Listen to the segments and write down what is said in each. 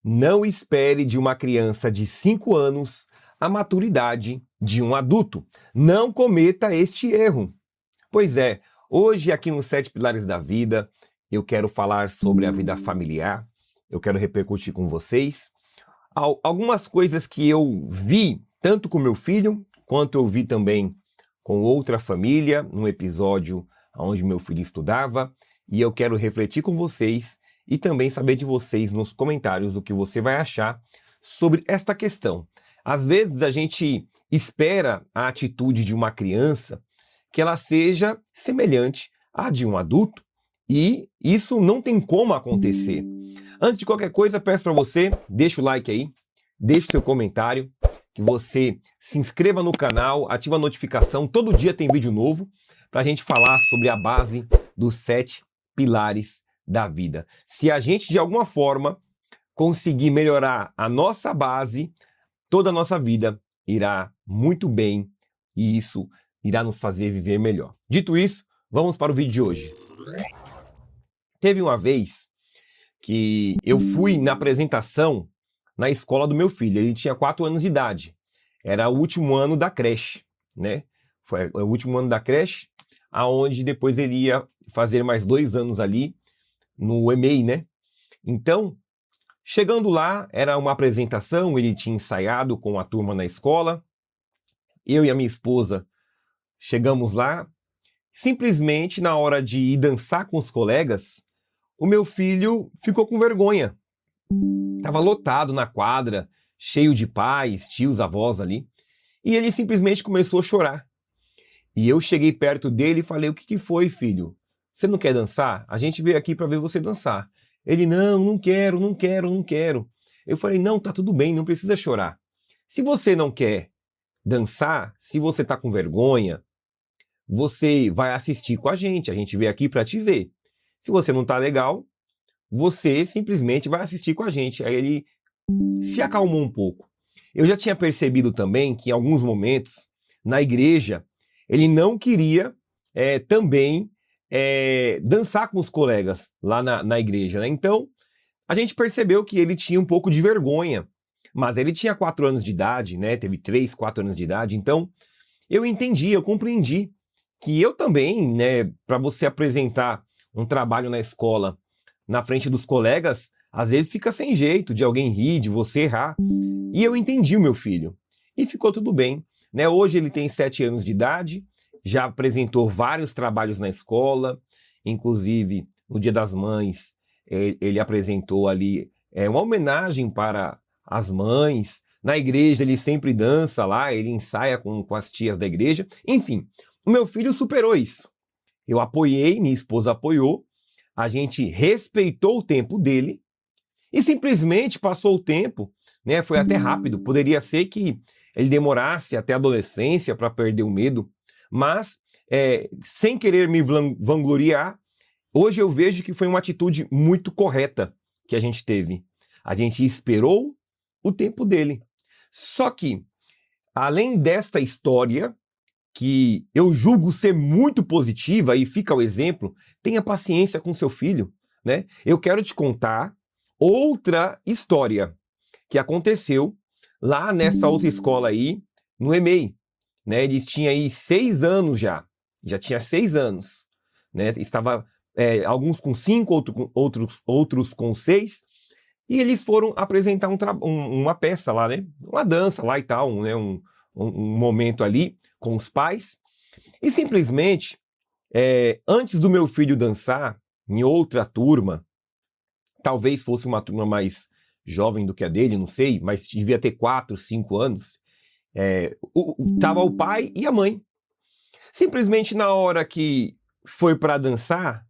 Não espere de uma criança de 5 anos a maturidade de um adulto. Não cometa este erro. Pois é, hoje aqui nos 7 Pilares da Vida, eu quero falar sobre a vida familiar. Eu quero repercutir com vocês algumas coisas que eu vi, tanto com meu filho, quanto eu vi também com outra família, num episódio onde meu filho estudava, e eu quero refletir com vocês e também saber de vocês nos comentários o que você vai achar sobre esta questão. Às vezes a gente espera a atitude de uma criança que ela seja semelhante à de um adulto, e isso não tem como acontecer. Antes de qualquer coisa, peço para você, deixa o like aí, deixa o seu comentário, que você se inscreva no canal, ativa a notificação, todo dia tem vídeo novo, para a gente falar sobre a base dos 7 pilares da vida. Se a gente, de alguma forma, conseguir melhorar a nossa base, toda a nossa vida irá muito bem e isso irá nos fazer viver melhor. Dito isso, vamos para o vídeo de hoje. Teve uma vez que eu fui na apresentação na escola do meu filho. Ele tinha 4 anos de idade. Era o último ano da creche, né? Foi o último ano da creche, aonde depois ele ia fazer mais 2 anos ali no EMEI, né? Então, chegando lá, era uma apresentação, ele tinha ensaiado com a turma na escola. Eu e a minha esposa chegamos lá. Simplesmente, na hora de ir dançar com os colegas, o meu filho ficou com vergonha. Estava lotado na quadra, cheio de pais, tios, avós ali. E ele simplesmente começou a chorar. E eu cheguei perto dele e falei, o que foi, filho? Você não quer dançar? A gente veio aqui para ver você dançar. Ele, não quero. Eu falei, não, tá tudo bem, não precisa chorar. Se você não quer dançar, se você tá com vergonha, você vai assistir com a gente veio aqui para te ver. Se você não tá legal, você simplesmente vai assistir com a gente. Aí ele se acalmou um pouco. Eu já tinha percebido também que em alguns momentos, na igreja, ele não queria também dançar com os colegas lá na igreja, né? Então, a gente percebeu que ele tinha um pouco de vergonha. Mas ele tinha 4 anos de idade, né? Teve 3, 4 anos de idade. Então, eu entendi, eu compreendi que eu também, né, para você apresentar um trabalho na escola na frente dos colegas, às vezes fica sem jeito de alguém rir, de você errar. E eu entendi o meu filho. E ficou tudo bem, né? Hoje ele tem 7 anos de idade, já apresentou vários trabalhos na escola, inclusive no Dia das Mães, ele apresentou ali uma homenagem para as mães. Na igreja ele sempre dança lá, ele ensaia com as tias da igreja. Enfim, o meu filho superou isso. Eu apoiei, minha esposa apoiou, a gente respeitou o tempo dele e simplesmente passou o tempo, né? Foi até rápido, poderia ser que ele demorasse até a adolescência para perder o medo, mas sem querer me vangloriar, hoje eu vejo que foi uma atitude muito correta que a gente teve. A gente esperou o tempo dele. Só que, além desta história, que eu julgo ser muito positiva, e fica o exemplo, tenha paciência com seu filho, né? Eu quero te contar outra história que aconteceu lá nessa outra escola aí, no EMEI, né? Eles tinham aí 6 anos já tinha 6 anos, né? Estava alguns com 5, outros com 6, e eles foram apresentar uma peça lá, né? Uma dança lá e tal, né? Um momento ali com os pais, e simplesmente, antes do meu filho dançar em outra turma, talvez fosse uma turma mais jovem do que a dele, não sei, mas devia ter 4, 5 anos, tava o pai e a mãe. Simplesmente na hora que foi para dançar,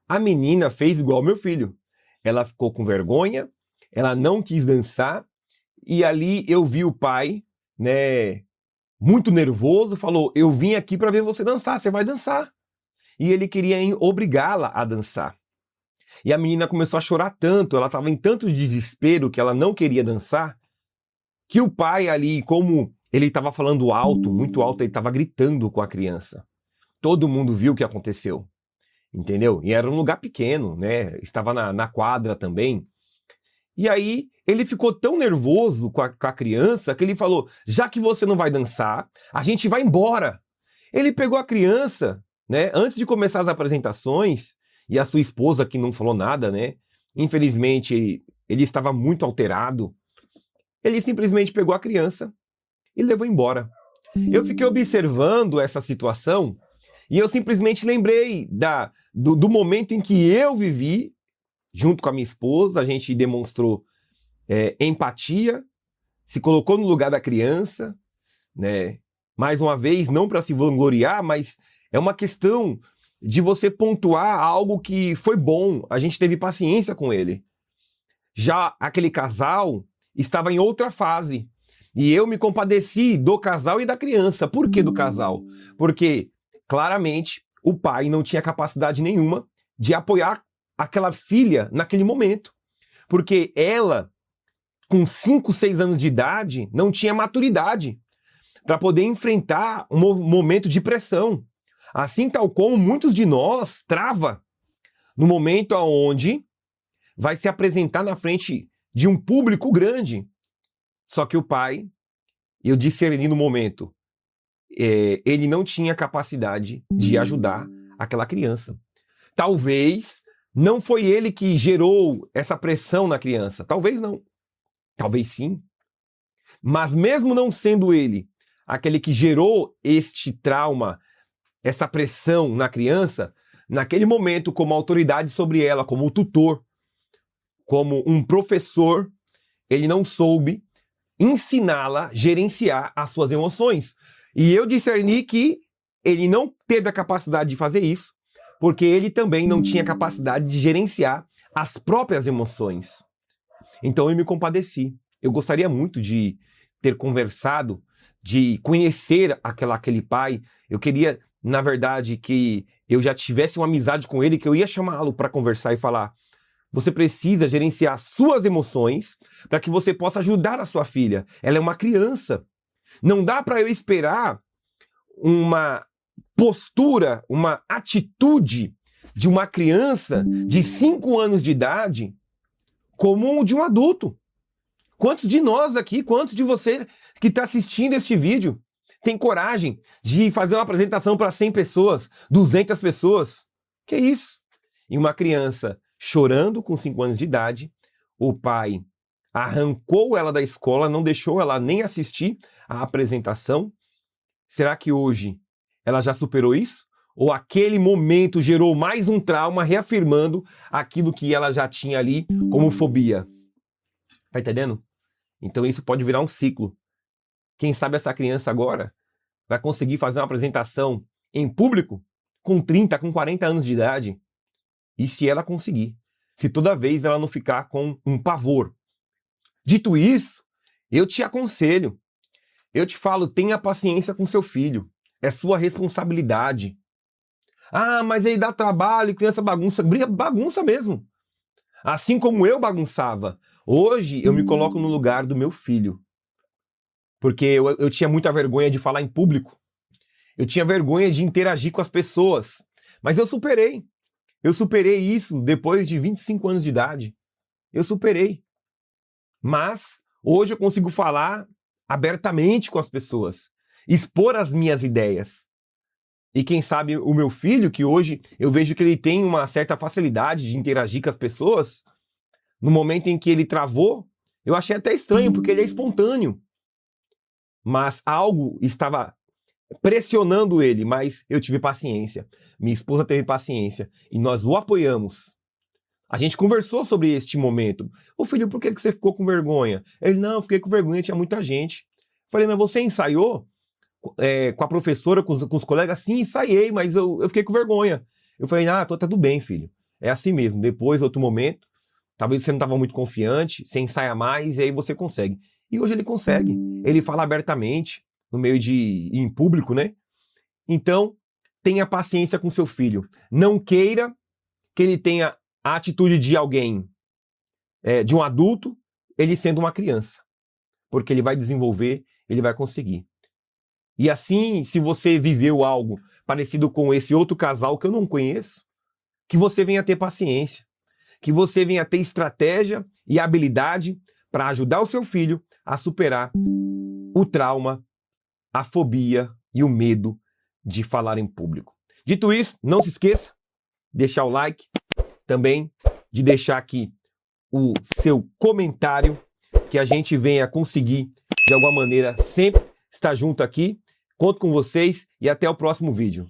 a menina fez igual ao meu filho. Ela ficou com vergonha, ela não quis dançar, e ali eu vi o pai, né, muito nervoso, falou, eu vim aqui para ver você dançar, você vai dançar. E ele queria obrigá-la a dançar. E a menina começou a chorar tanto, ela estava em tanto desespero que ela não queria dançar, que o pai ali, como ele estava falando alto, muito alto, ele estava gritando com a criança. Todo mundo viu o que aconteceu, entendeu? E era um lugar pequeno, né? Estava na quadra também. E aí ele ficou tão nervoso com a criança que ele falou: já que você não vai dançar, a gente vai embora. Ele pegou a criança, né, antes de começar as apresentações, e a sua esposa, que não falou nada, né? Infelizmente, ele estava muito alterado. Ele simplesmente pegou a criança e levou embora. Eu fiquei observando essa situação e eu simplesmente lembrei do momento em que eu vivi, junto com a minha esposa. A gente demonstrou empatia, se colocou no lugar da criança, né? Mais uma vez, não para se vangloriar, mas é uma questão de você pontuar algo que foi bom. A gente teve paciência com ele. Já aquele casal estava em outra fase. E eu me compadeci do casal e da criança. Por que do casal? Porque, claramente, o pai não tinha capacidade nenhuma de apoiar aquela filha naquele momento. Porque ela, com 5, 6 anos de idade, não tinha maturidade para poder enfrentar um momento de pressão. Assim tal como muitos de nós trava no momento onde vai se apresentar na frente de um público grande. Só que o pai, eu discerni no momento, ele não tinha capacidade de ajudar aquela criança. Talvez não foi ele que gerou essa pressão na criança. Talvez não. Talvez sim. Mas mesmo não sendo ele aquele que gerou este trauma, essa pressão na criança, naquele momento, como autoridade sobre ela, como tutor, como um professor, ele não soube ensiná-la a gerenciar as suas emoções. E eu discerni que ele não teve a capacidade de fazer isso, porque ele também não tinha capacidade de gerenciar as próprias emoções. Então eu me compadeci. Eu gostaria muito de ter conversado, de conhecer aquele pai. Eu queria, na verdade, que eu já tivesse uma amizade com ele, que eu ia chamá-lo para conversar e falar: você precisa gerenciar suas emoções para que você possa ajudar a sua filha. Ela é uma criança. Não dá para eu esperar uma postura, uma atitude de uma criança de 5 anos de idade como de um adulto. Quantos de nós aqui, quantos de você que está assistindo este vídeo tem coragem de fazer uma apresentação para 100 pessoas, 200 pessoas? Que isso? E uma criança chorando com 5 anos de idade, o pai arrancou ela da escola, não deixou ela nem assistir a apresentação. Será que hoje ela já superou isso? Ou aquele momento gerou mais um trauma, reafirmando aquilo que ela já tinha ali como fobia? Tá entendendo? Então isso pode virar um ciclo. Quem sabe essa criança agora vai conseguir fazer uma apresentação em público com 30, com 40 anos de idade. E se ela conseguir? Se toda vez ela não ficar com um pavor. Dito isso, eu te aconselho, eu te falo, tenha paciência com seu filho. É sua responsabilidade. Ah, mas aí dá trabalho, criança bagunça. Bagunça mesmo. Assim como eu bagunçava. Hoje eu me coloco no lugar do meu filho. Porque eu tinha muita vergonha de falar em público. Eu tinha vergonha de interagir com as pessoas. Mas eu superei. Eu superei isso depois de 25 anos de idade. Eu superei. Mas hoje eu consigo falar abertamente com as pessoas. Expor as minhas ideias. E quem sabe o meu filho, que hoje eu vejo que ele tem uma certa facilidade de interagir com as pessoas, no momento em que ele travou, eu achei até estranho, porque ele é espontâneo. Mas algo estava pressionando ele, mas eu tive paciência. Minha esposa teve paciência e nós o apoiamos. A gente conversou sobre este momento. Ô filho, por que você ficou com vergonha? Ele, não, eu fiquei com vergonha, tinha muita gente. Falei, mas você ensaiou com a professora, com os colegas? Sim, ensaiei, mas eu fiquei com vergonha. Eu falei, tá tudo bem, filho. É assim mesmo. Depois, outro momento, talvez você não estava muito confiante, você ensaia mais e aí você consegue. E hoje ele consegue. Ele fala abertamente, no meio em público, né? Então, tenha paciência com seu filho. Não queira que ele tenha a atitude de alguém, de um adulto, ele sendo uma criança. Porque ele vai desenvolver, ele vai conseguir. E assim, se você viveu algo parecido com esse outro casal que eu não conheço, que você venha ter paciência. Que você venha ter estratégia e habilidade para ajudar o seu filho a superar o trauma, a fobia e o medo de falar em público. Dito isso, não se esqueça de deixar o like, também de deixar aqui o seu comentário, que a gente venha conseguir, de alguma maneira, sempre estar junto aqui. Conto com vocês e até o próximo vídeo.